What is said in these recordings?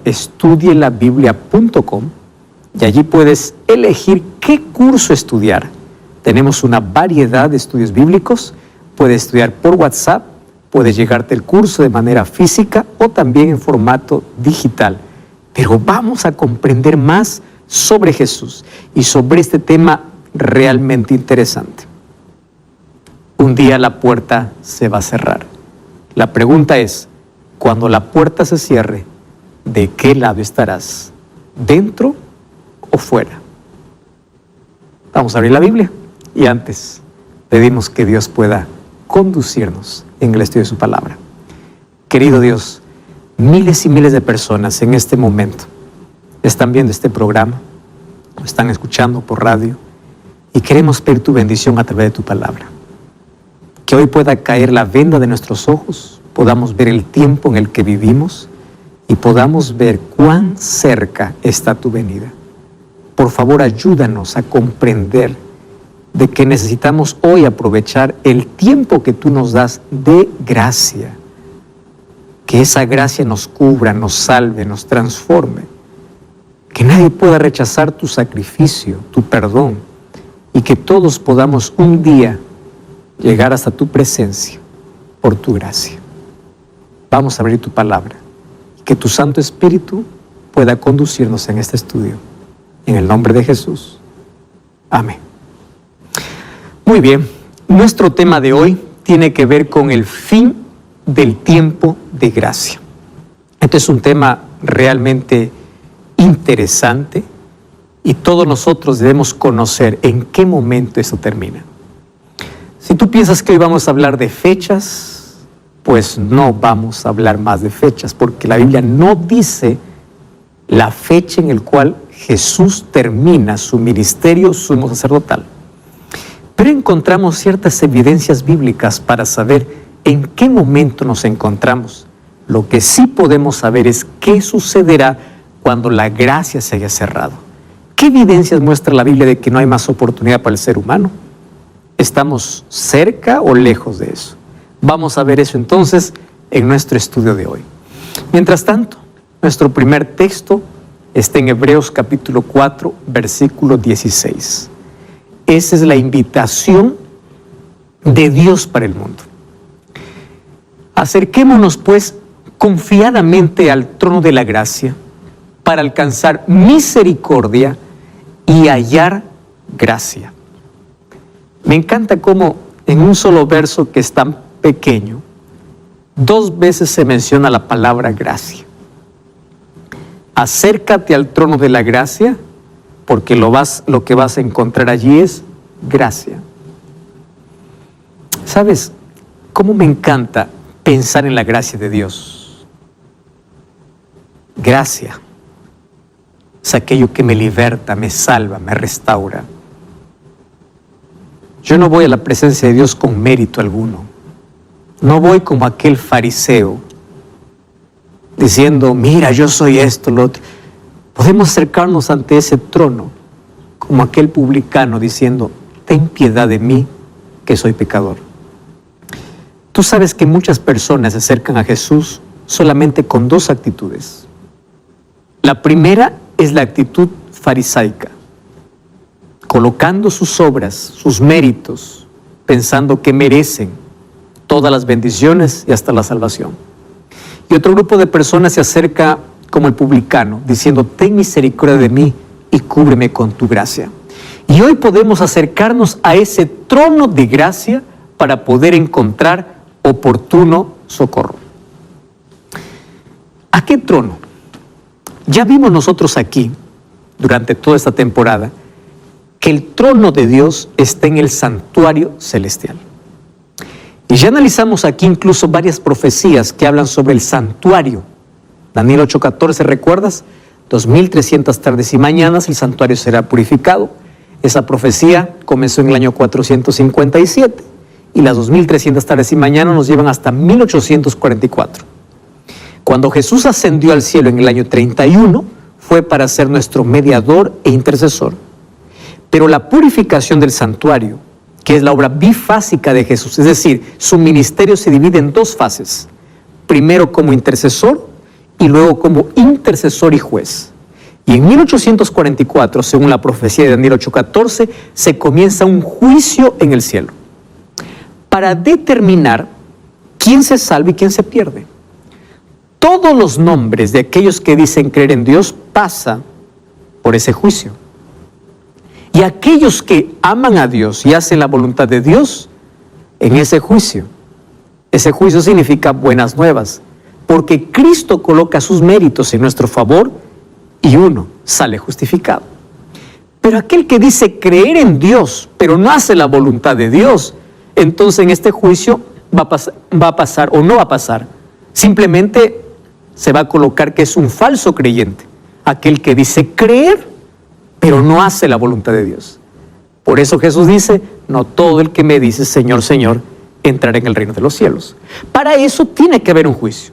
estudielabiblia.com y allí puedes elegir qué curso estudiar. Tenemos una variedad de estudios bíblicos. Puedes estudiar por WhatsApp, puedes llegarte el curso de manera física o también en formato digital. Pero vamos a comprender más sobre Jesús y sobre este tema realmente interesante. Un día la puerta se va a cerrar. La pregunta es, cuando la puerta se cierre, ¿de qué lado estarás? ¿Dentro o fuera? Vamos a abrir la Biblia y antes pedimos que Dios pueda conducirnos en el estudio de su palabra. Querido Dios, miles y miles de personas en este momento están viendo este programa, lo están escuchando por radio y queremos pedir tu bendición a través de tu palabra. Que hoy pueda caer la venda de nuestros ojos, podamos ver el tiempo en el que vivimos y podamos ver cuán cerca está tu venida. Por favor, ayúdanos a comprender de que necesitamos hoy aprovechar el tiempo que tú nos das de gracia. Que esa gracia nos cubra, nos salve, nos transforme. Que nadie pueda rechazar tu sacrificio, tu perdón, y que todos podamos un día llegar hasta tu presencia por tu gracia. Vamos a abrir tu palabra. Que tu Santo Espíritu pueda conducirnos en este estudio. En el nombre de Jesús. Amén. Muy bien, nuestro tema de hoy tiene que ver con el fin del tiempo de gracia. Este es un tema realmente interesante y todos nosotros debemos conocer en qué momento eso termina. Si tú piensas que hoy vamos a hablar de fechas, pues no vamos a hablar más de fechas, porque la Biblia no dice la fecha en la cual Jesús termina su ministerio sumo sacerdotal. Pero encontramos ciertas evidencias bíblicas para saber en qué momento nos encontramos. Lo que sí podemos saber es qué sucederá cuando la gracia se haya cerrado. ¿Qué evidencias muestra la Biblia de que no hay más oportunidad para el ser humano? ¿Estamos cerca o lejos de eso? Vamos a ver eso entonces en nuestro estudio de hoy. Mientras tanto, nuestro primer texto está en Hebreos capítulo 4, versículo 16. Esa es la invitación de Dios para el mundo. Acerquémonos pues confiadamente al trono de la gracia para alcanzar misericordia y hallar gracia. Me encanta cómo en un solo verso que es tan pequeño, 2 veces se menciona la palabra gracia. Acércate al trono de la gracia, porque lo que vas a encontrar allí es gracia. ¿Sabes cómo me encanta pensar en la gracia de Dios? Gracia es aquello que me liberta, me salva, me restaura. Yo no voy a la presencia de Dios con mérito alguno. No voy como aquel fariseo diciendo, mira, yo soy esto, lo otro. Podemos acercarnos ante ese trono como aquel publicano diciendo, ten piedad de mí, que soy pecador. Tú sabes que muchas personas se acercan a Jesús solamente con 2 actitudes. La primera es la actitud farisaica, colocando sus obras, sus méritos, pensando que merecen todas las bendiciones y hasta la salvación. Y otro grupo de personas se acerca como el publicano, diciendo, ten misericordia de mí y cúbreme con tu gracia. Y hoy podemos acercarnos a ese trono de gracia para poder encontrar oportuno socorro. ¿A qué trono? Ya vimos nosotros aquí, durante toda esta temporada, que el trono de Dios está en el santuario celestial. Y ya analizamos aquí incluso varias profecías que hablan sobre el santuario. Daniel 8:14, ¿recuerdas? 2300 tardes y mañanas el santuario será purificado. Esa profecía comenzó en el año 457 y las 2300 tardes y mañanas nos llevan hasta 1844. Cuando Jesús ascendió al cielo en el año 31, fue para ser nuestro mediador e intercesor. Pero la purificación del santuario, que es la obra bifásica de Jesús, es decir, su ministerio se divide en 2 fases. Primero como intercesor y luego como intercesor y juez. Y en 1844, según la profecía de Daniel 8:14, se comienza un juicio en el cielo para determinar quién se salva y quién se pierde. Todos los nombres de aquellos que dicen creer en Dios pasan por ese juicio. Y aquellos que aman a Dios y hacen la voluntad de Dios, en ese juicio significa buenas nuevas, porque Cristo coloca sus méritos en nuestro favor y uno sale justificado. Pero aquel que dice creer en Dios, pero no hace la voluntad de Dios, entonces en este juicio va a pasar o no va a pasar. Simplemente se va a colocar que es un falso creyente, aquel que dice creer, pero no hace la voluntad de Dios. Por eso Jesús dice, no todo el que me dice Señor, Señor, entrará en el reino de los cielos. Para eso tiene que haber un juicio.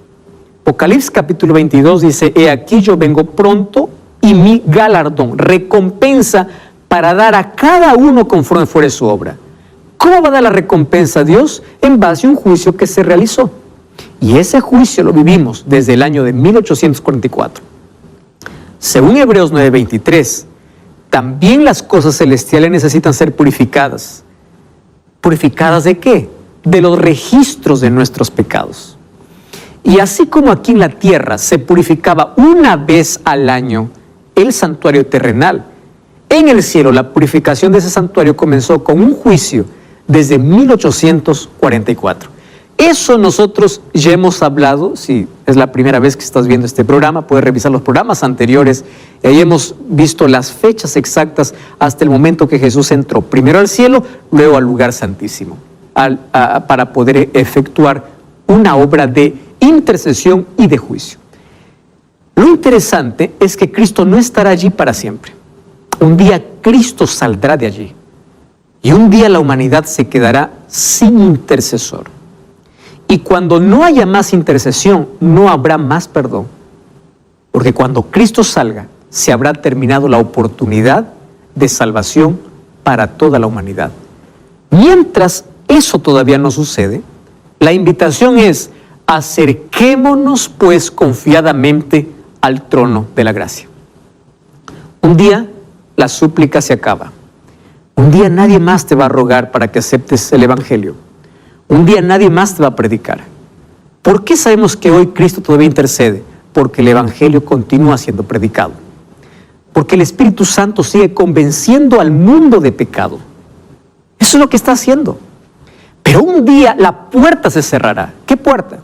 Apocalipsis capítulo 22 dice, he aquí yo vengo pronto y mi galardón, recompensa para dar a cada uno conforme fuere su obra. ¿Cómo va a dar la recompensa a Dios? En base a un juicio que se realizó. Y ese juicio lo vivimos desde el año de 1844. Según Hebreos 9:23, también las cosas celestiales necesitan ser purificadas. ¿Purificadas de qué? De los registros de nuestros pecados. Y así como aquí en la tierra se purificaba una vez al año el santuario terrenal, en el cielo la purificación de ese santuario comenzó con un juicio desde 1844. Eso nosotros ya hemos hablado. Si es la primera vez que estás viendo este programa, puedes revisar los programas anteriores. Ahí hemos visto las fechas exactas hasta el momento que Jesús entró, primero al cielo, luego al lugar santísimo, para poder efectuar una obra de intercesión y de juicio. Lo interesante es que Cristo no estará allí para siempre. Un día Cristo saldrá de allí y un día la humanidad se quedará sin intercesor. Y cuando no haya más intercesión, no habrá más perdón. Porque cuando Cristo salga, se habrá terminado la oportunidad de salvación para toda la humanidad. Mientras eso todavía no sucede, la invitación es: acerquémonos pues confiadamente al trono de la gracia. Un día la súplica se acaba. Un día nadie más te va a rogar para que aceptes el Evangelio. Un día nadie más te va a predicar. ¿Por qué sabemos que hoy Cristo todavía intercede? Porque el Evangelio continúa siendo predicado. Porque el Espíritu Santo sigue convenciendo al mundo de pecado. Eso es lo que está haciendo. Pero un día la puerta se cerrará. ¿Qué puerta?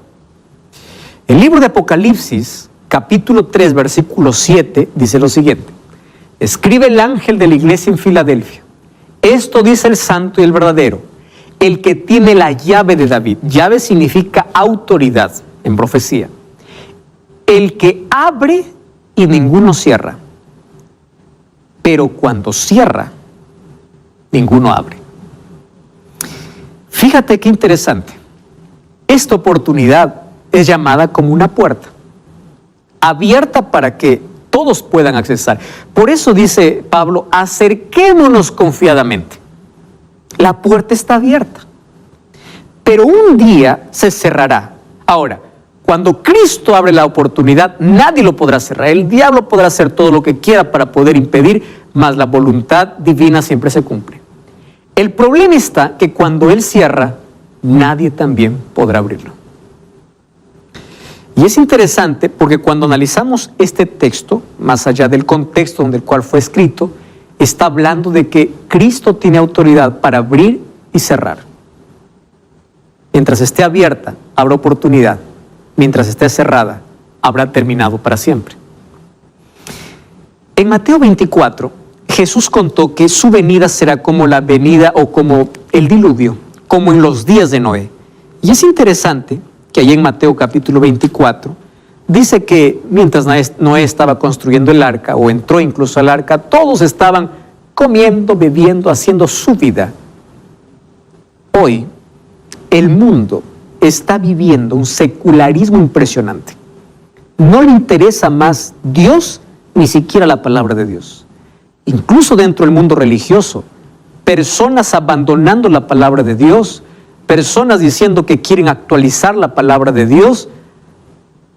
El libro de Apocalipsis, capítulo 3, versículo 7, dice lo siguiente. Escribe el ángel de la iglesia en Filadelfia. Esto dice el santo y el verdadero, el que tiene la llave de David. Llave significa autoridad en profecía. El que abre y ninguno cierra. Pero cuando cierra, ninguno abre. Fíjate qué interesante. Esta oportunidad es llamada como una puerta, abierta para que todos puedan accesar. Por eso dice Pablo, acerquémonos confiadamente. La puerta está abierta, pero un día se cerrará. Ahora, cuando Cristo abre la oportunidad, nadie lo podrá cerrar. El diablo podrá hacer todo lo que quiera para poder impedir, mas la voluntad divina siempre se cumple. El problema está que cuando Él cierra, nadie también podrá abrirlo. Y es interesante porque cuando analizamos este texto, más allá del contexto donde el cual fue escrito, está hablando de que Cristo tiene autoridad para abrir y cerrar. Mientras esté abierta, habrá oportunidad. Mientras esté cerrada, habrá terminado para siempre. En Mateo 24, Jesús contó que su venida será como la venida o como el diluvio, como en los días de Noé. Y es interesante que allí en Mateo capítulo 24, dice que mientras Noé estaba construyendo el arca, o entró incluso al arca, todos estaban comiendo, bebiendo, haciendo su vida. Hoy, el mundo está viviendo un secularismo impresionante. No le interesa más Dios, ni siquiera la palabra de Dios. Incluso dentro del mundo religioso, personas abandonando la palabra de Dios, personas diciendo que quieren actualizar la palabra de Dios,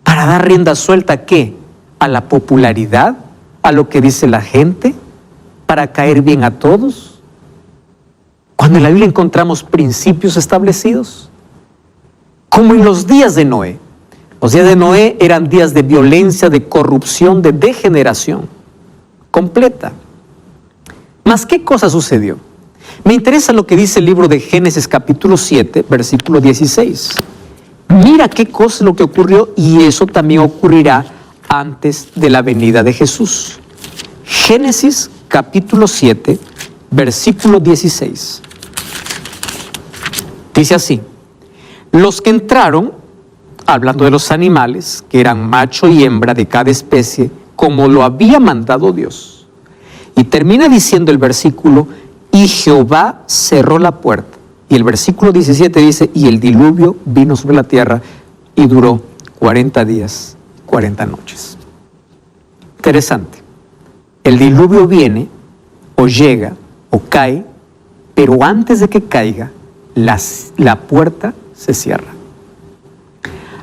¿Para dar rienda suelta a qué? ¿A la popularidad? ¿A lo que dice la gente? ¿Para caer bien a todos? Cuando en la Biblia encontramos principios establecidos, como en los días de Noé. Los días de Noé eran días de violencia, de corrupción, de degeneración completa. ¿Mas qué cosa sucedió? Me interesa lo que dice el libro de Génesis capítulo 7, versículo 16. Mira qué cosa es lo que ocurrió, y eso también ocurrirá antes de la venida de Jesús. Génesis capítulo 7, versículo 16. Dice así: los que entraron, hablando de los animales, que eran macho y hembra de cada especie, como lo había mandado Dios. Y termina diciendo el versículo: y Jehová cerró la puerta. Y el versículo 17 dice: y el diluvio vino sobre la tierra y duró 40 días, 40 noches. Interesante. El diluvio viene, o llega, o cae, pero antes de que caiga, la puerta se cierra.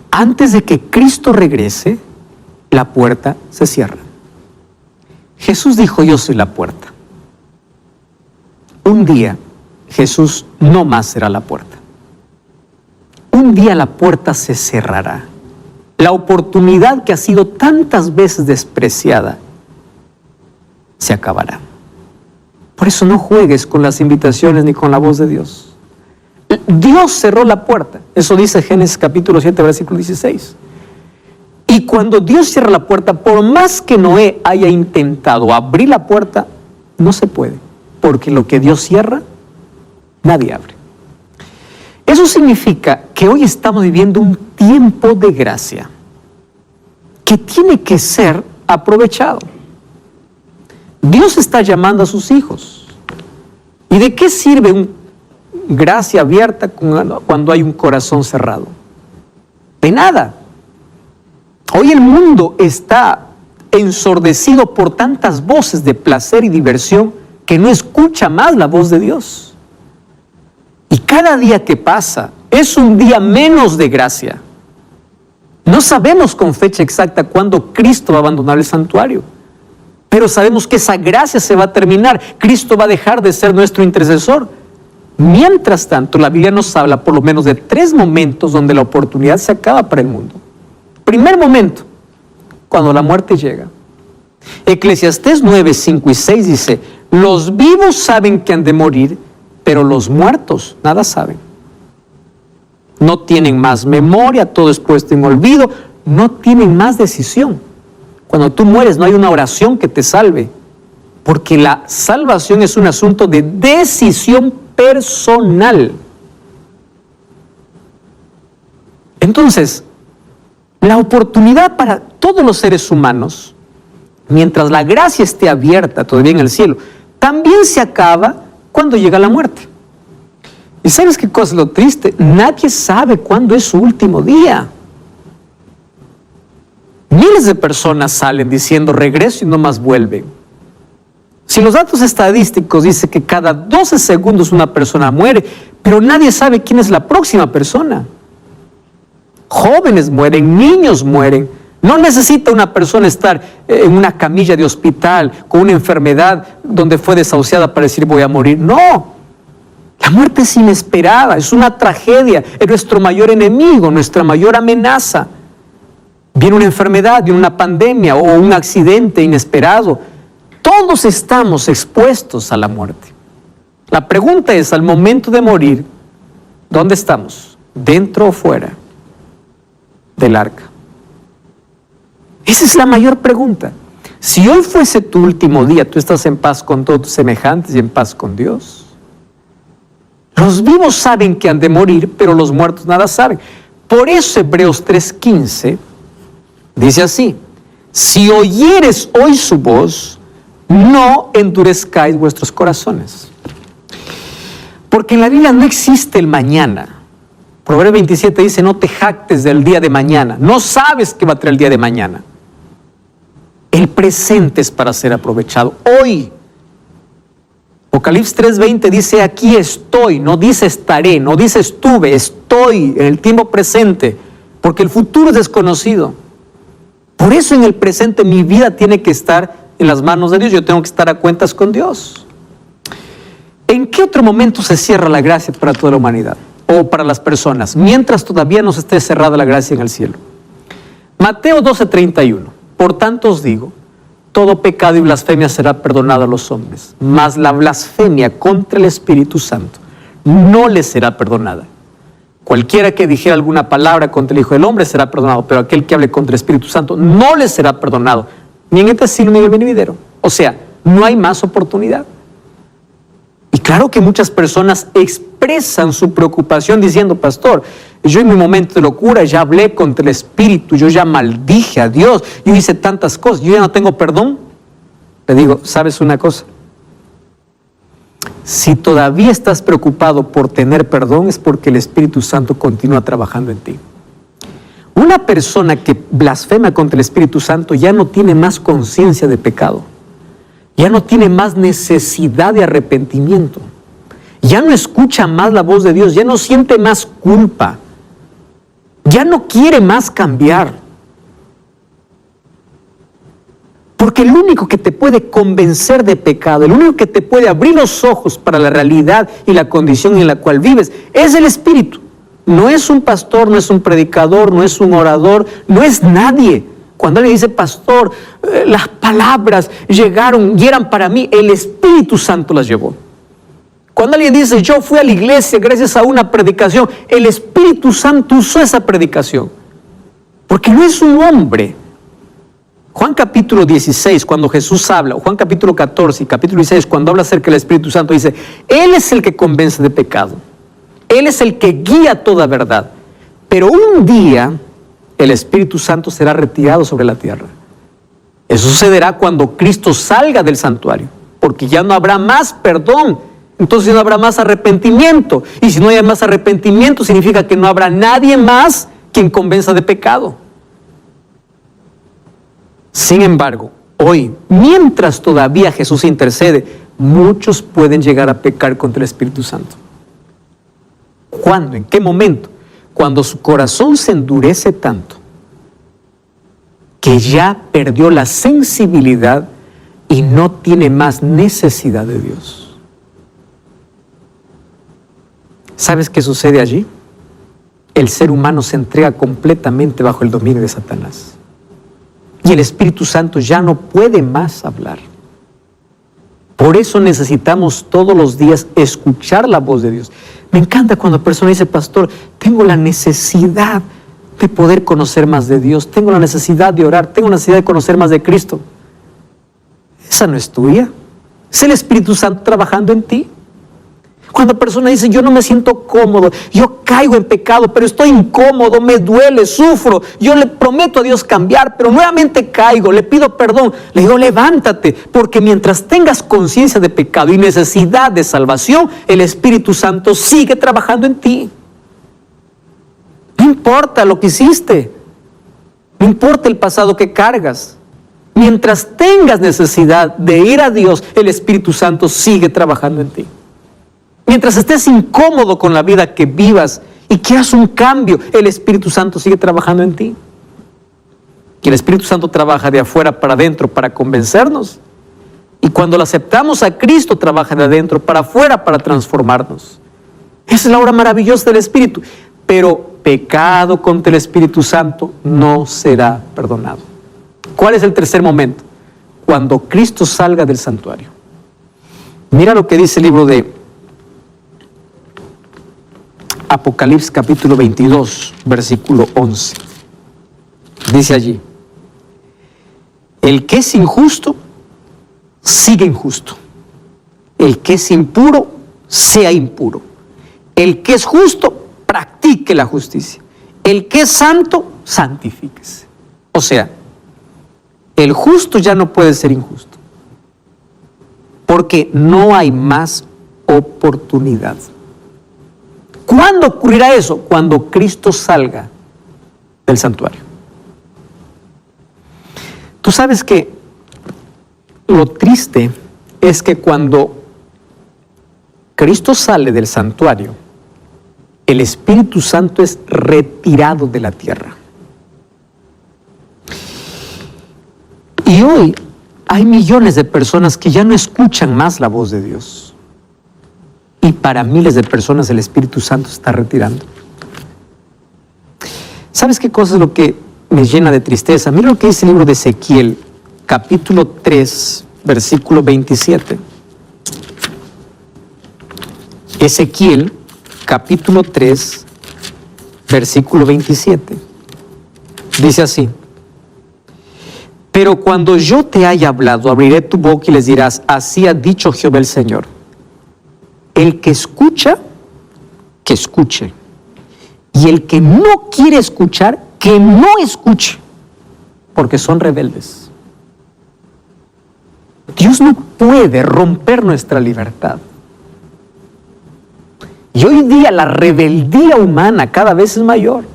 Antes de que Cristo regrese, la puerta se cierra. Jesús dijo: yo soy la puerta. Un día, Jesús no más será la puerta. Un día la puerta se cerrará. La oportunidad que ha sido tantas veces despreciada se acabará. Por eso no juegues con las invitaciones ni con la voz de Dios. Dios cerró la puerta. Eso dice Génesis capítulo 7, versículo 16. Y cuando Dios cierra la puerta, por más que Noé haya intentado abrir la puerta, no se puede. Porque lo que Dios cierra, nadie abre. Eso significa que hoy estamos viviendo un tiempo de gracia que tiene que ser aprovechado. Dios está llamando a sus hijos. ¿Y de qué sirve una gracia abierta cuando hay un corazón cerrado? De nada. Hoy el mundo está ensordecido por tantas voces de placer y diversión que no escucha más la voz de Dios. Y cada día que pasa es un día menos de gracia. No sabemos con fecha exacta cuándo Cristo va a abandonar el santuario, pero sabemos que esa gracia se va a terminar. Cristo va a dejar de ser nuestro intercesor. Mientras tanto, la Biblia nos habla por lo menos de 3 momentos donde la oportunidad se acaba para el mundo. Primer momento, cuando la muerte llega. Eclesiastés 9, 5 y 6 dice: los vivos saben que han de morir, pero los muertos nada saben. No tienen más memoria, todo es puesto en olvido, no tienen más decisión. Cuando tú mueres no hay una oración que te salve, porque la salvación es un asunto de decisión personal. Entonces, la oportunidad para todos los seres humanos, mientras la gracia esté abierta todavía en el cielo, también se acaba cuando llega la muerte. ¿Y sabes qué cosa es lo triste? Nadie sabe cuándo es su último día. Miles de personas salen diciendo regreso y no más vuelven. Si los datos estadísticos dicen que cada 12 segundos una persona muere, pero nadie sabe quién es la próxima persona. Jóvenes mueren, niños mueren. No necesita una persona estar en una camilla de hospital con una enfermedad donde fue desahuciada para decir voy a morir. No, la muerte es inesperada, es una tragedia, es nuestro mayor enemigo, nuestra mayor amenaza. Viene una enfermedad, viene una pandemia o un accidente inesperado. Todos estamos expuestos a la muerte. La pregunta es, al momento de morir, ¿dónde estamos? ¿Dentro o fuera del arca? Esa es la mayor pregunta. Si hoy fuese tu último día, tú estás en paz con todos tus semejantes y en paz con Dios. Los vivos saben que han de morir, pero los muertos nada saben. Por eso Hebreos 3:15 dice así: si oyeres hoy su voz, no endurezcáis vuestros corazones. Porque en la Biblia no existe el mañana. Proverbios 27 dice: no te jactes del día de mañana. No sabes qué va a traer el día de mañana. El presente es para ser aprovechado. Hoy. Apocalipsis 3:20 dice: aquí estoy. No dice estaré, no dice estuve. Estoy en el tiempo presente. Porque el futuro es desconocido. Por eso en el presente mi vida tiene que estar en las manos de Dios. Yo tengo que estar a cuentas con Dios. ¿En qué otro momento se cierra la gracia para toda la humanidad o para las personas? Mientras todavía no se esté cerrada la gracia en el cielo. Mateo 12:31. Por tanto os digo, todo pecado y blasfemia será perdonado a los hombres, mas la blasfemia contra el Espíritu Santo no les será perdonada. Cualquiera que dijera alguna palabra contra el Hijo del Hombre será perdonado, pero aquel que hable contra el Espíritu Santo no les será perdonado, ni en este siglo ni en el venidero. O sea, no hay más oportunidad. Y claro que muchas personas expresan su preocupación diciendo, pastor, yo en mi momento de locura ya hablé contra el Espíritu, yo ya maldije a Dios, yo hice tantas cosas, yo ya no tengo perdón. Le digo, ¿sabes una cosa? Si todavía estás preocupado por tener perdón es porque el Espíritu Santo continúa trabajando en ti. Una persona que blasfema contra el Espíritu Santo ya no tiene más conciencia de pecado. Ya no tiene más necesidad de arrepentimiento. Ya no escucha más la voz de Dios. Ya no siente más culpa. Ya no quiere más cambiar. Porque el único que te puede convencer de pecado, el único que te puede abrir los ojos para la realidad y la condición en la cual vives, es el Espíritu. No es un pastor, no es un predicador, no es un orador, no es nadie. Cuando alguien dice, pastor, las palabras llegaron y eran para mí, el Espíritu Santo las llevó. Cuando alguien dice, yo fui a la iglesia gracias a una predicación, el Espíritu Santo usó esa predicación. Porque no es un hombre. Juan capítulo 16, cuando Jesús habla, o Juan capítulo 14 y capítulo 16, cuando habla acerca del Espíritu Santo, dice, Él es el que convence de pecado. Él es el que guía toda verdad. Pero un día, el Espíritu Santo será retirado sobre la tierra. Eso sucederá cuando Cristo salga del santuario, porque ya no habrá más perdón, entonces no habrá más arrepentimiento. Y si no hay más arrepentimiento, significa que no habrá nadie más quien convenza de pecado. Sin embargo, hoy, mientras todavía Jesús intercede, muchos pueden llegar a pecar contra el Espíritu Santo. ¿Cuándo? ¿En qué momento? Cuando su corazón se endurece tanto que ya perdió la sensibilidad y no tiene más necesidad de Dios. ¿Sabes qué sucede allí? El ser humano se entrega completamente bajo el dominio de Satanás. Y el Espíritu Santo ya no puede más hablar. Por eso necesitamos todos los días escuchar la voz de Dios. Me encanta cuando la persona dice, pastor, tengo la necesidad de poder conocer más de Dios, tengo la necesidad de orar, tengo la necesidad de conocer más de Cristo. Esa no es tuya, es el Espíritu Santo trabajando en ti. Cuando la persona dice, yo no me siento cómodo, yo caigo en pecado, pero estoy incómodo, me duele, sufro, yo le prometo a Dios cambiar, pero nuevamente caigo, le pido perdón, le digo, levántate, porque mientras tengas conciencia de pecado y necesidad de salvación, el Espíritu Santo sigue trabajando en ti. No importa lo que hiciste, no importa el pasado que cargas, mientras tengas necesidad de ir a Dios, el Espíritu Santo sigue trabajando en ti. Mientras estés incómodo con la vida que vivas y quieras un cambio, el Espíritu Santo sigue trabajando en ti. Y el Espíritu Santo trabaja de afuera para adentro para convencernos. Y cuando lo aceptamos a Cristo, trabaja de adentro para afuera para transformarnos. Esa es la obra maravillosa del Espíritu. Pero pecado contra el Espíritu Santo no será perdonado. ¿Cuál es el tercer momento? Cuando Cristo salga del santuario. Mira lo que dice el libro de Apocalipsis capítulo 22, versículo 11. Dice allí, el que es injusto, sigue injusto. El que es impuro, sea impuro. El que es justo, practique la justicia. El que es santo, santifíquese. O sea, el justo ya no puede ser injusto, porque no hay más oportunidad. ¿Cuándo ocurrirá eso? Cuando Cristo salga del santuario. Tú sabes que lo triste es que cuando Cristo sale del santuario, el Espíritu Santo es retirado de la tierra. Y hoy hay millones de personas que ya no escuchan más la voz de Dios. Y para miles de personas el Espíritu Santo se está retirando. ¿Sabes qué cosa es lo que me llena de tristeza? Mira lo que dice el libro de Ezequiel, capítulo 3, versículo 27. Ezequiel, capítulo 3, versículo 27. Dice así: pero cuando yo te haya hablado, abriré tu boca y les dirás, así ha dicho Jehová el Señor. El que escucha, que escuche. Y el que no quiere escuchar, que no escuche, porque son rebeldes. Dios no puede romper nuestra libertad. Y hoy día la rebeldía humana cada vez es mayor.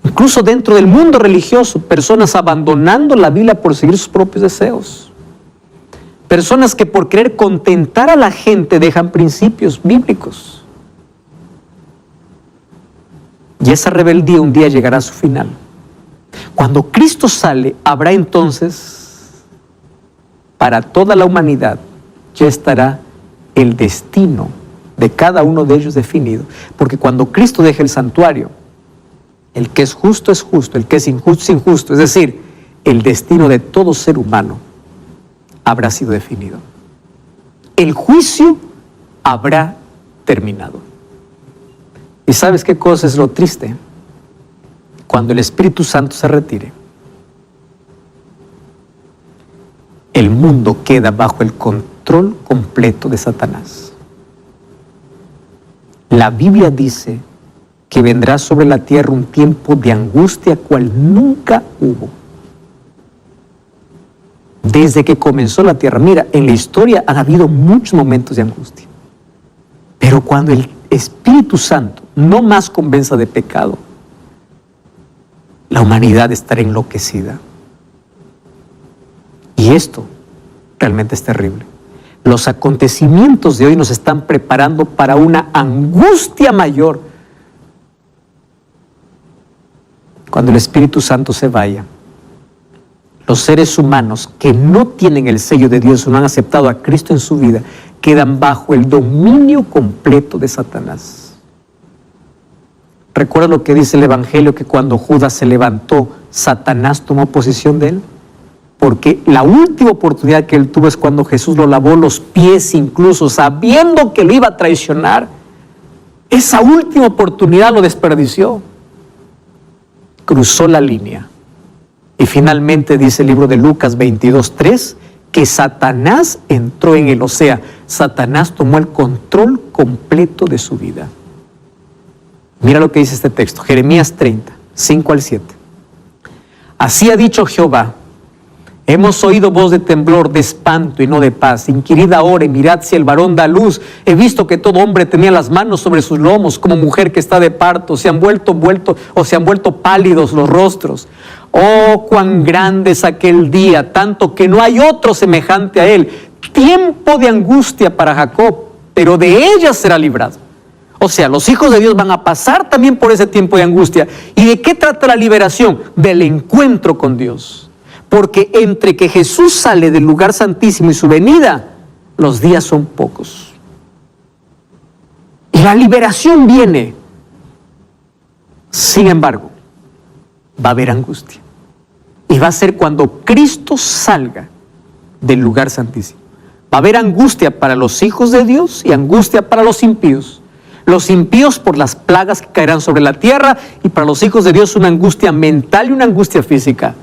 Incluso dentro del mundo religioso, personas abandonando la Biblia por seguir sus propios deseos. Personas que por querer contentar a la gente dejan principios bíblicos. Y esa rebeldía un día llegará a su final. Cuando Cristo sale, habrá entonces, para toda la humanidad, ya estará el destino de cada uno de ellos definido. Porque cuando Cristo deje el santuario, el que es justo, el que es injusto es injusto. Es decir, el destino de todo ser humano habrá sido definido. El juicio habrá terminado. ¿Y sabes qué cosa es lo triste? Cuando el Espíritu Santo se retire, el mundo queda bajo el control completo de Satanás. La Biblia dice que vendrá sobre la tierra un tiempo de angustia cual nunca hubo. Desde que comenzó la tierra, mira, en la historia han habido muchos momentos de angustia. Pero cuando el Espíritu Santo no más convenza de pecado, la humanidad estará enloquecida. Y esto realmente es terrible. Los acontecimientos de hoy nos están preparando para una angustia mayor. Cuando el Espíritu Santo se vaya, los seres humanos que no tienen el sello de Dios o no han aceptado a Cristo en su vida, quedan bajo el dominio completo de Satanás. ¿Recuerda lo que dice el Evangelio? Que cuando Judas se levantó, Satanás tomó posesión de él. Porque la última oportunidad que él tuvo es cuando Jesús lo lavó los pies, incluso sabiendo que lo iba a traicionar. Esa última oportunidad lo desperdició. Cruzó la línea. Y finalmente dice el libro de Lucas 22:3 que Satanás entró en él. O sea, Satanás tomó el control completo de su vida. Mira lo que dice este texto, Jeremías 30, 5 al 7. Así ha dicho Jehová: hemos oído voz de temblor, de espanto y no de paz. Inquirid ahora y mirad si el varón da luz. He visto que todo hombre tenía las manos sobre sus lomos, como mujer que está de parto. Se han vuelto pálidos los rostros. Oh, cuán grande es aquel día, tanto que no hay otro semejante a él. Tiempo de angustia para Jacob, pero de ella será librado. O sea, los hijos de Dios van a pasar también por ese tiempo de angustia. ¿Y de qué trata la liberación? Del encuentro con Dios. Porque entre que Jesús sale del lugar santísimo y su venida, los días son pocos. Y la liberación viene. Sin embargo, va a haber angustia. Y va a ser cuando Cristo salga del lugar santísimo. Va a haber angustia para los hijos de Dios y angustia para los impíos. Los impíos por las plagas que caerán sobre la tierra, y para los hijos de Dios una angustia mental y una angustia física.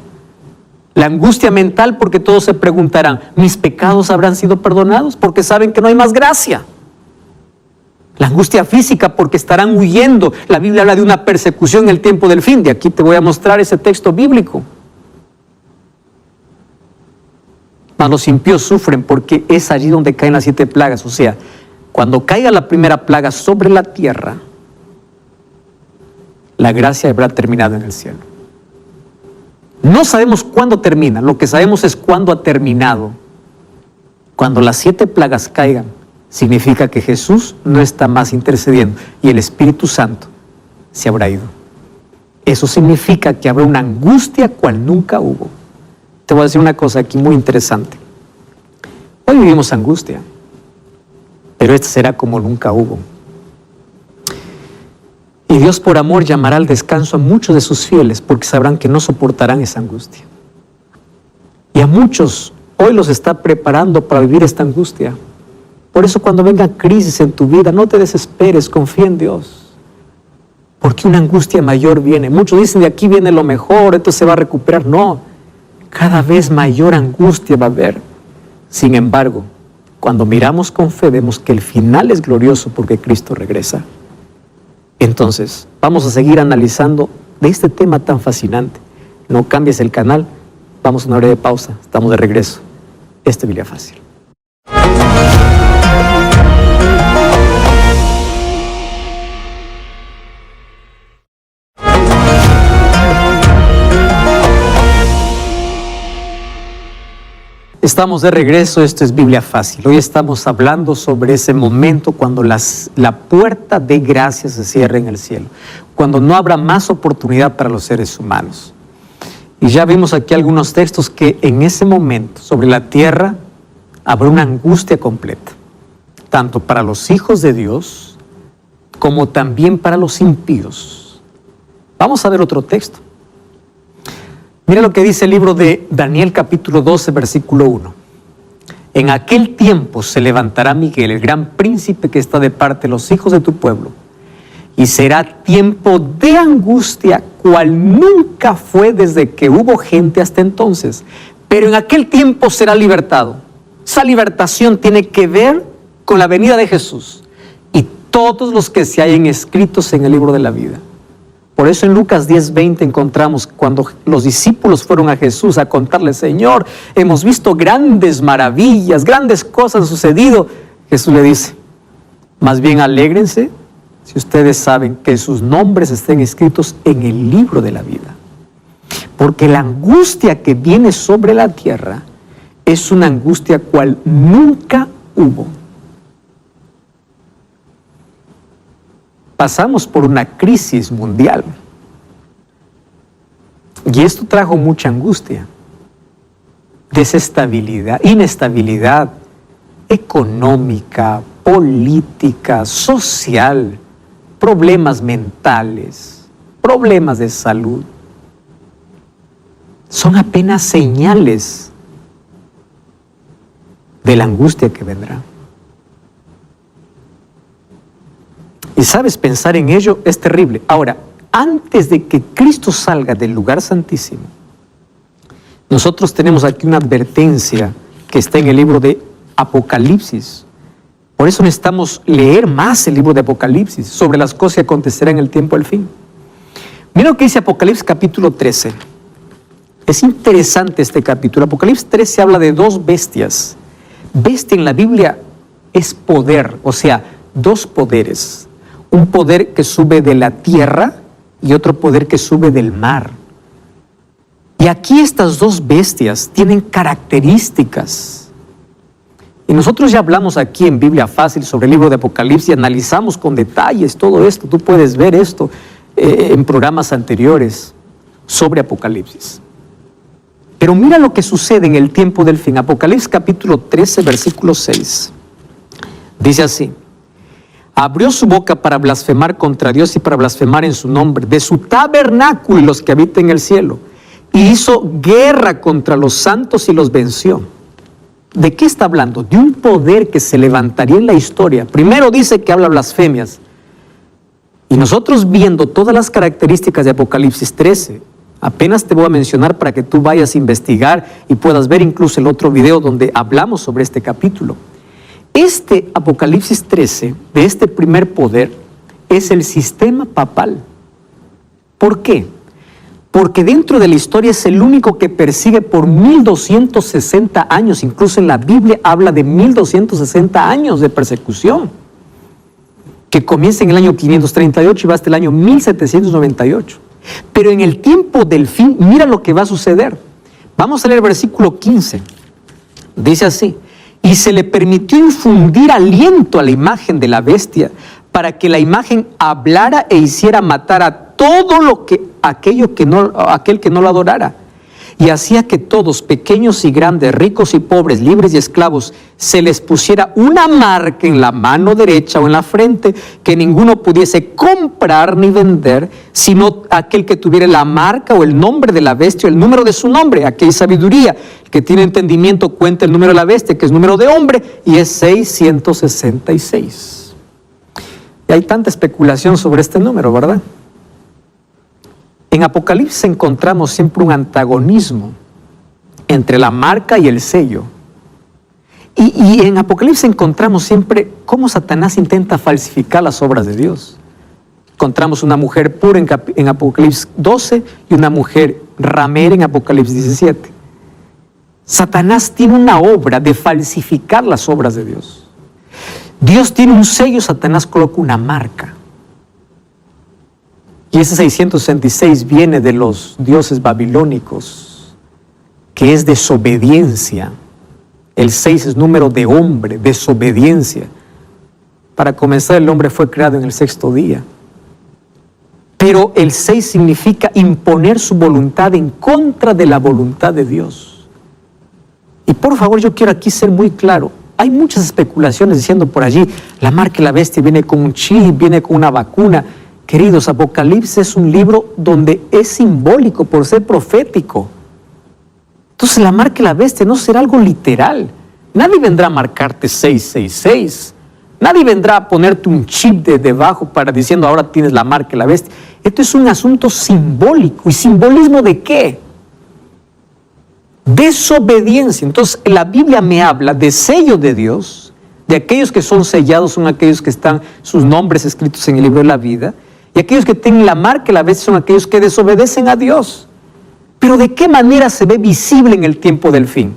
La angustia mental porque todos se preguntarán, ¿mis pecados habrán sido perdonados? Porque saben que no hay más gracia. La angustia física porque estarán huyendo. La Biblia habla de una persecución en el tiempo del fin. De aquí te voy a mostrar ese texto bíblico. Mas los impíos sufren porque es allí donde caen las 7 plagas. O sea, cuando caiga la primera plaga sobre la tierra, la gracia habrá terminado en el cielo. No sabemos cuándo termina, lo que sabemos es cuándo ha terminado. Cuando las 7 plagas caigan, significa que Jesús no está más intercediendo y el Espíritu Santo se habrá ido. Eso significa que habrá una angustia cual nunca hubo. Te voy a decir una cosa aquí muy interesante. Hoy vivimos angustia, pero esta será como nunca hubo. Y Dios por amor llamará al descanso a muchos de sus fieles, porque sabrán que no soportarán esa angustia. Y a muchos hoy los está preparando para vivir esta angustia. Por eso cuando venga crisis en tu vida, no te desesperes, confía en Dios. Porque una angustia mayor viene. Muchos dicen, de aquí viene lo mejor, esto se va a recuperar. No, cada vez mayor angustia va a haber. Sin embargo, cuando miramos con fe, vemos que el final es glorioso porque Cristo regresa. Entonces, vamos a seguir analizando de este tema tan fascinante. No cambies el canal, vamos a una breve pausa, estamos de regreso. Biblia Fácil. Estamos de regreso, esto es Biblia Fácil. Hoy estamos hablando sobre ese momento cuando la puerta de gracia se cierra en el cielo, cuando no habrá más oportunidad para los seres humanos. Y ya vimos aquí algunos textos que en ese momento sobre la tierra habrá una angustia completa, tanto para los hijos de Dios como también para los impíos. Vamos a ver otro texto. Mira lo que dice el libro de Daniel capítulo 12, versículo 1. En aquel tiempo se levantará Miguel, el gran príncipe que está de parte de los hijos de tu pueblo, y será tiempo de angustia, cual nunca fue desde que hubo gente hasta entonces. Pero en aquel tiempo será libertado. Esa libertación tiene que ver con la venida de Jesús y todos los que se hayan escritos en el libro de la vida. Por eso en Lucas 10:20 encontramos cuando los discípulos fueron a Jesús a contarle, Señor, hemos visto grandes maravillas, grandes cosas han sucedido. Jesús le dice, más bien alégrense si ustedes saben que sus nombres estén escritos en el libro de la vida. Porque la angustia que viene sobre la tierra es una angustia cual nunca hubo. Pasamos por una crisis mundial y esto trajo mucha angustia, desestabilidad, inestabilidad económica, política, social, problemas mentales, problemas de salud. Son apenas señales de la angustia que vendrá. Y sabes, pensar en ello es terrible. Ahora, antes de que Cristo salga del lugar santísimo, nosotros tenemos aquí una advertencia que está en el libro de Apocalipsis. Por eso necesitamos leer más el libro de Apocalipsis sobre las cosas que acontecerán en el tiempo del fin. Mira lo que dice Apocalipsis capítulo 13. Es interesante este capítulo. Apocalipsis 13 habla de dos bestias. Bestia en la Biblia es poder, o sea, dos poderes. Un poder que sube de la tierra y otro poder que sube del mar. Y aquí estas dos bestias tienen características. Y nosotros ya hablamos aquí en Biblia Fácil sobre el libro de Apocalipsis y analizamos con detalles todo esto. Tú puedes ver esto en programas anteriores sobre Apocalipsis. Pero mira lo que sucede en el tiempo del fin. Apocalipsis capítulo 13, versículo 6. Dice así. Abrió su boca para blasfemar contra Dios y para blasfemar en su nombre, de su tabernáculo y los que habitan en el cielo. Y hizo guerra contra los santos y los venció. ¿De qué está hablando? De un poder que se levantaría en la historia. Primero dice que habla blasfemias. Y nosotros viendo todas las características de Apocalipsis 13, apenas te voy a mencionar para que tú vayas a investigar y puedas ver incluso el otro video donde hablamos sobre este capítulo. Este Apocalipsis 13, de este primer poder, es el sistema papal. ¿Por qué? Porque dentro de la historia es el único que persigue por 1260 años. Incluso en la Biblia habla de 1260 años de persecución, que comienza en el año 538 y va hasta el año 1798. Pero en el tiempo del fin, mira lo que va a suceder. Vamos a leer el versículo 15. Dice así. Y se le permitió infundir aliento a la imagen de la bestia para que la imagen hablara e hiciera matar a todo aquel que no lo adorara. y hacía que todos, pequeños y grandes, ricos y pobres, libres y esclavos, se les pusiera una marca en la mano derecha o en la frente, que ninguno pudiese comprar ni vender, sino aquel que tuviera la marca o el nombre de la bestia o el número de su nombre. Aquí hay sabiduría. El que tiene entendimiento cuenta el número de la bestia, que es número de hombre, y es 666. Y hay tanta especulación sobre este número, ¿verdad? En Apocalipsis encontramos siempre un antagonismo entre la marca y el sello. Y en Apocalipsis encontramos siempre cómo Satanás intenta falsificar las obras de Dios. Encontramos una mujer pura en Apocalipsis 12 y una mujer ramera en Apocalipsis 17. Satanás tiene una obra de falsificar las obras de Dios. Dios tiene un sello, Satanás coloca una marca. Y ese 666 viene de los dioses babilónicos, que es desobediencia. El 6 es número de hombre, desobediencia. Para comenzar, el hombre fue creado en el 6º día. Pero el 6 significa imponer su voluntad en contra de la voluntad de Dios. Y por favor, yo quiero aquí ser muy claro. Hay muchas especulaciones diciendo por allí, la marca de la bestia viene con un chip, viene con una vacuna. Queridos, Apocalipsis es un libro donde es simbólico por ser profético. Entonces la marca de la bestia no será algo literal. Nadie vendrá a marcarte 666. Nadie vendrá a ponerte un chip de debajo para diciendo ahora tienes la marca de la bestia. Esto es un asunto simbólico. ¿Y simbolismo de qué? Desobediencia. Entonces la Biblia me habla de sello de Dios, de aquellos que son sellados son aquellos que están sus nombres escritos en el libro de la vida. Y aquellos que tienen la marca a la vez son aquellos que desobedecen a Dios. Pero ¿de qué manera se ve visible en el tiempo del fin?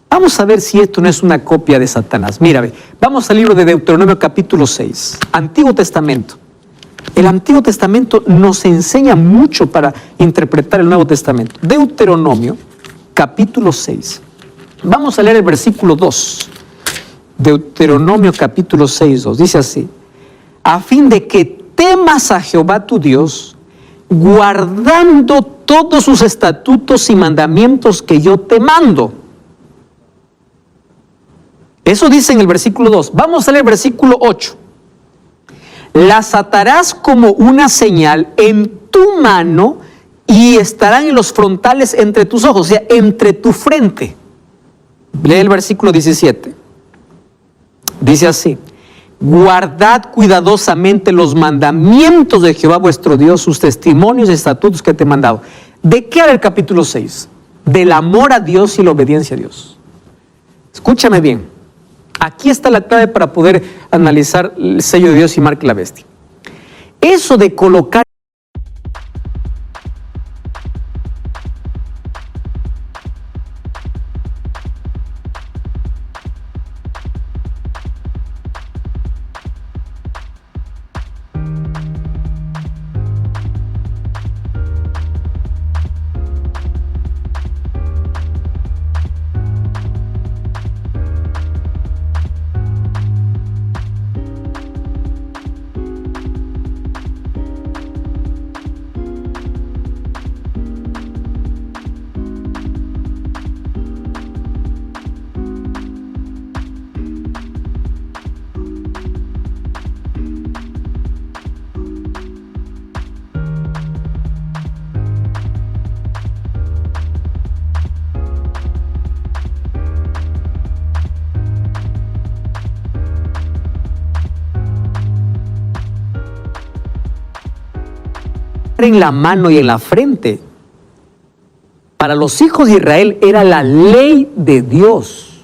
Vamos a ver si esto no es una copia de Satanás. Mira, vamos al libro de Deuteronomio capítulo 6, Antiguo Testamento. El Antiguo Testamento nos enseña mucho para interpretar el Nuevo Testamento. Deuteronomio capítulo 6. Vamos a leer el versículo 2. Deuteronomio capítulo 6, 2. Dice así: a fin de que temas a Jehová tu Dios, guardando todos sus estatutos y mandamientos que yo te mando. Eso dice en el versículo 2. Vamos a leer el versículo 8. Las atarás como una señal en tu mano y estarán en los frontales entre tus ojos, o sea, entre tu frente. Lee el versículo 17. Dice así: guardad cuidadosamente los mandamientos de Jehová vuestro Dios, sus testimonios y estatutos que te he mandado. ¿De qué habla el capítulo 6? Del amor a Dios y la obediencia a Dios. Escúchame bien. Aquí está la clave para poder analizar el sello de Dios y marca la bestia. Eso de colocar en la mano y en la frente, para los hijos de Israel era la ley de Dios.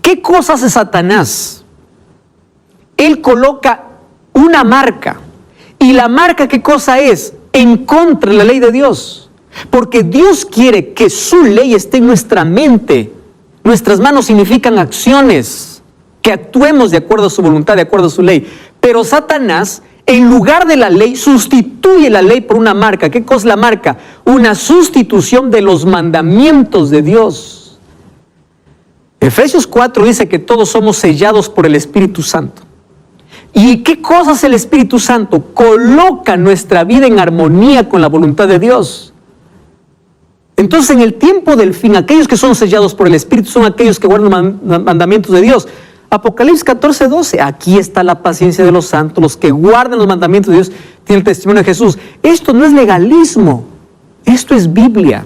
¿Qué cosa hace Satanás? Él coloca una marca. ¿Y la marca qué cosa es? En contra de la ley de Dios. Porque Dios quiere que su ley esté en nuestra mente. Nuestras manos significan acciones, que actuemos de acuerdo a su voluntad, de acuerdo a su ley. Pero Satanás, en lugar de la ley, sustituye la ley por una marca. ¿Qué cosa es la marca? Una sustitución de los mandamientos de Dios. Efesios 4 dice que todos somos sellados por el Espíritu Santo. ¿Y qué cosa hace el Espíritu Santo? Coloca nuestra vida en armonía con la voluntad de Dios. Entonces, en el tiempo del fin, aquellos que son sellados por el Espíritu son aquellos que guardan los mandamientos de Dios. Apocalipsis 14:12, aquí está la paciencia de los santos, los que guardan los mandamientos de Dios, tienen el testimonio de Jesús. Esto no es legalismo, esto es Biblia.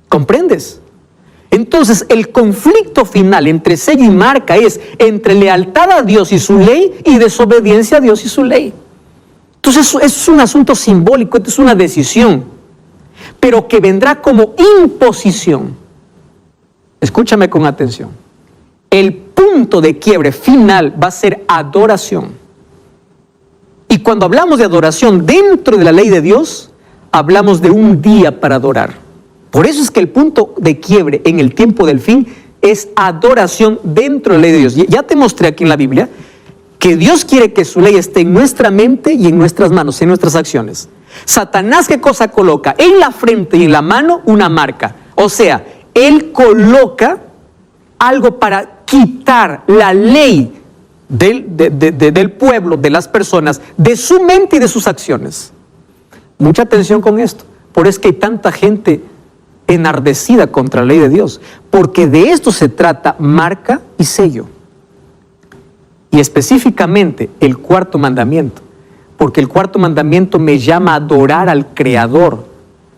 ¿Comprendes? Entonces, el conflicto final entre sello y marca es entre lealtad a Dios y su ley y desobediencia a Dios y su ley. Entonces, eso es un asunto simbólico, esto es una decisión, pero que vendrá como imposición. Escúchame con atención. El punto de quiebre final va a ser adoración. Y cuando hablamos de adoración dentro de la ley de Dios, hablamos de un día para adorar. Por eso es que el punto de quiebre en el tiempo del fin es adoración dentro de la ley de Dios. Ya te mostré aquí en la Biblia que Dios quiere que su ley esté en nuestra mente y en nuestras manos, en nuestras acciones. Satanás, ¿qué cosa coloca? En la frente y en la mano una marca. O sea, él coloca algo para quitar la ley del pueblo, de las personas, de su mente y de sus acciones. Mucha atención con esto. Por eso es que hay tanta gente enardecida contra la ley de Dios, porque de esto se trata marca y sello. Y específicamente el cuarto mandamiento, porque el cuarto mandamiento me llama a adorar al Creador.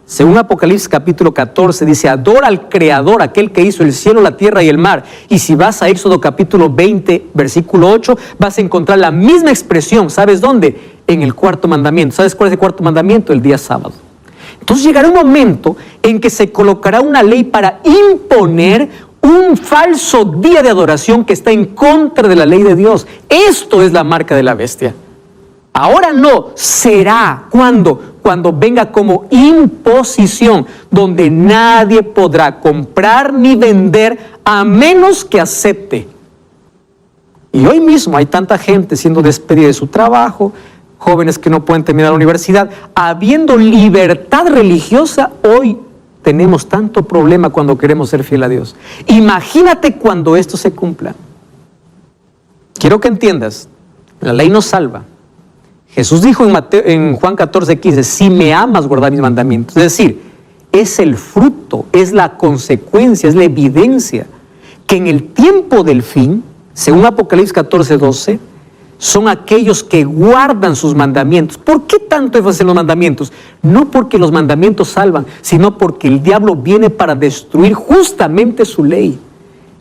Según Apocalipsis capítulo 14 dice, adora al Creador, aquel que hizo el cielo, la tierra y el mar. Y si vas a Éxodo capítulo 20, versículo 8, vas a encontrar la misma expresión. ¿Sabes dónde? En el cuarto mandamiento. ¿Sabes cuál es el cuarto mandamiento? El día sábado. Entonces llegará un momento en que se colocará una ley para imponer un falso día de adoración que está en contra de la ley de Dios. Esto es la marca de la bestia. Ahora no, será cuando venga como imposición, donde nadie podrá comprar ni vender a menos que acepte. Y hoy mismo hay tanta gente siendo despedida de su trabajo, jóvenes que no pueden terminar la universidad. Habiendo libertad religiosa, hoy tenemos tanto problema cuando queremos ser fiel a Dios. Imagínate cuando esto se cumpla. Quiero que entiendas, la ley nos salva. Jesús dijo en Juan 14:15, si me amas, guardar mis mandamientos. Es decir, es el fruto, es la consecuencia, es la evidencia que en el tiempo del fin, según Apocalipsis 14:12, son aquellos que guardan sus mandamientos. ¿Por qué tanto énfasis en los mandamientos? No porque los mandamientos salvan, sino porque el diablo viene para destruir justamente su ley.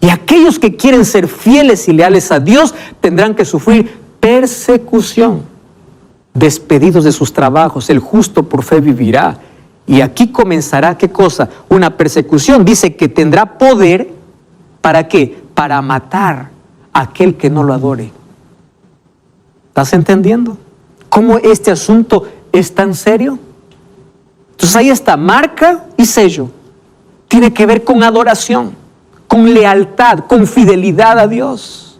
Y aquellos que quieren ser fieles y leales a Dios tendrán que sufrir persecución. Despedidos de sus trabajos, el justo por fe vivirá. Y aquí comenzará, ¿qué cosa? Una persecución. Dice que tendrá poder, ¿para qué? Para matar a aquel que no lo adore. ¿Estás entendiendo cómo este asunto es tan serio? Entonces ahí está, marca y sello. Tiene que ver con adoración, con lealtad, con fidelidad a Dios.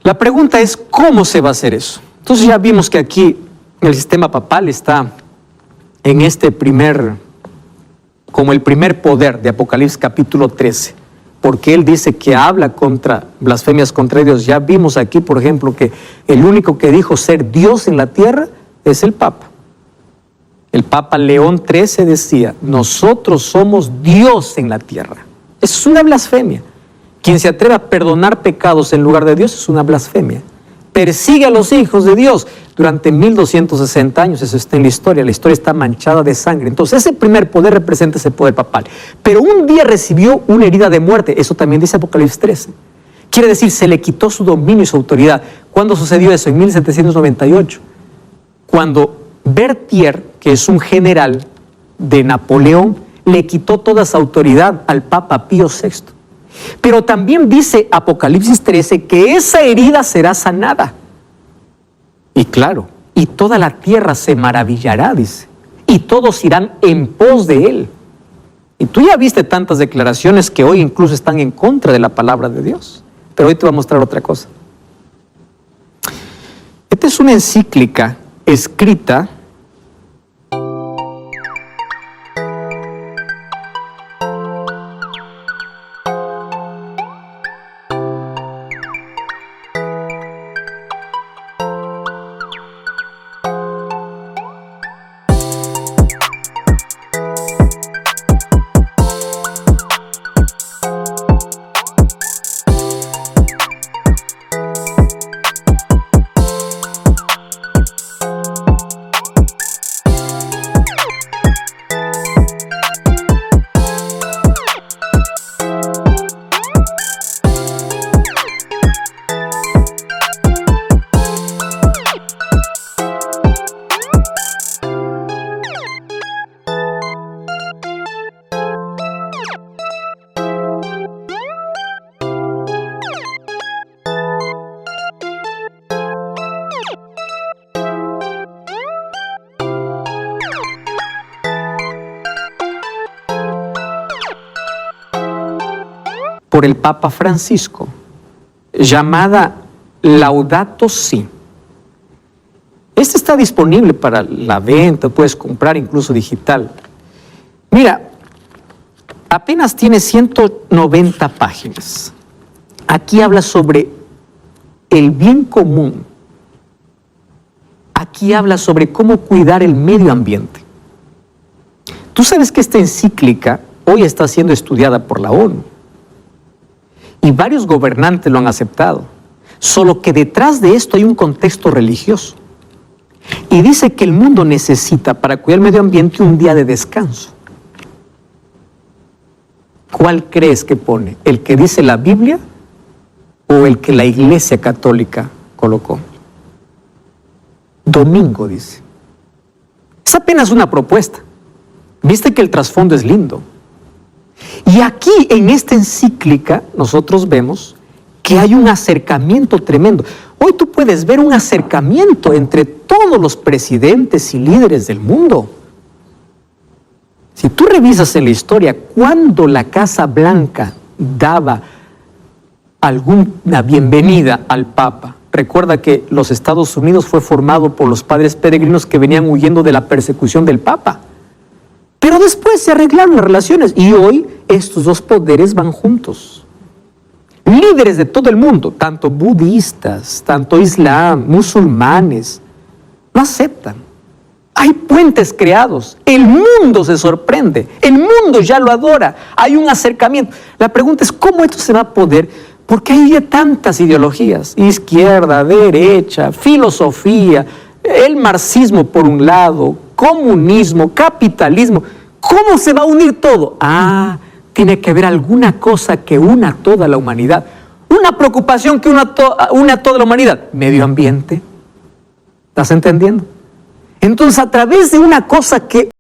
La pregunta es, ¿cómo se va a hacer eso? Entonces ya vimos que aquí el sistema papal está en como el primer poder de Apocalipsis capítulo 13, porque él dice que habla contra blasfemias contra Dios. Ya vimos aquí, por ejemplo, que el único que dijo ser Dios en la tierra es el Papa. El Papa León XIII decía, nosotros somos Dios en la tierra. Eso es una blasfemia. Quien se atreve a perdonar pecados en lugar de Dios es una blasfemia. Persigue a los hijos de Dios. Durante 1260 años, eso está en la historia está manchada de sangre. Entonces ese primer poder representa ese poder papal. Pero un día recibió una herida de muerte, eso también dice Apocalipsis 13. Quiere decir, se le quitó su dominio y su autoridad. ¿Cuándo sucedió eso? En 1798. Cuando Berthier, que es un general de Napoleón, le quitó toda esa autoridad al Papa Pío VI. Pero también dice Apocalipsis 13 que esa herida será sanada. Y claro, y toda la tierra se maravillará, dice, y todos irán en pos de él. Y tú ya viste tantas declaraciones que hoy incluso están en contra de la palabra de Dios. Pero hoy te voy a mostrar otra cosa. Esta es una encíclica escrita por el Papa Francisco, llamada Laudato Si. Esta está disponible para la venta, puedes comprar incluso digital. Mira, apenas tiene 190 páginas. Aquí habla sobre el bien común. Aquí habla sobre cómo cuidar el medio ambiente. Tú sabes que esta encíclica hoy está siendo estudiada por la ONU y varios gobernantes lo han aceptado, solo que detrás de esto hay un contexto religioso y dice que el mundo necesita para cuidar el medio ambiente un día de descanso. ¿Cuál crees que pone? ¿El que dice la Biblia o el que la Iglesia Católica colocó? Domingo, dice. Es apenas una propuesta. Viste que el trasfondo es lindo. Y aquí, en esta encíclica, nosotros vemos que hay un acercamiento tremendo. Hoy tú puedes ver un acercamiento entre todos los presidentes y líderes del mundo. Si tú revisas en la historia, cuando la Casa Blanca daba alguna bienvenida al Papa, recuerda que los Estados Unidos fue formado por los padres peregrinos que venían huyendo de la persecución del Papa. Pero después se arreglaron las relaciones y hoy estos dos poderes van juntos. Líderes de todo el mundo, tanto budistas, tanto islam, musulmanes, lo aceptan. Hay puentes creados, el mundo se sorprende, el mundo ya lo adora, hay un acercamiento. La pregunta es, ¿cómo esto se va a poder? Porque hay ya tantas ideologías, izquierda, derecha, filosofía, el marxismo por un lado, comunismo, capitalismo. ¿Cómo se va a unir todo? Tiene que haber alguna cosa que una a toda la humanidad. Una preocupación que una a toda la humanidad. Medio ambiente. ¿Estás entendiendo? Entonces, a través de una cosa que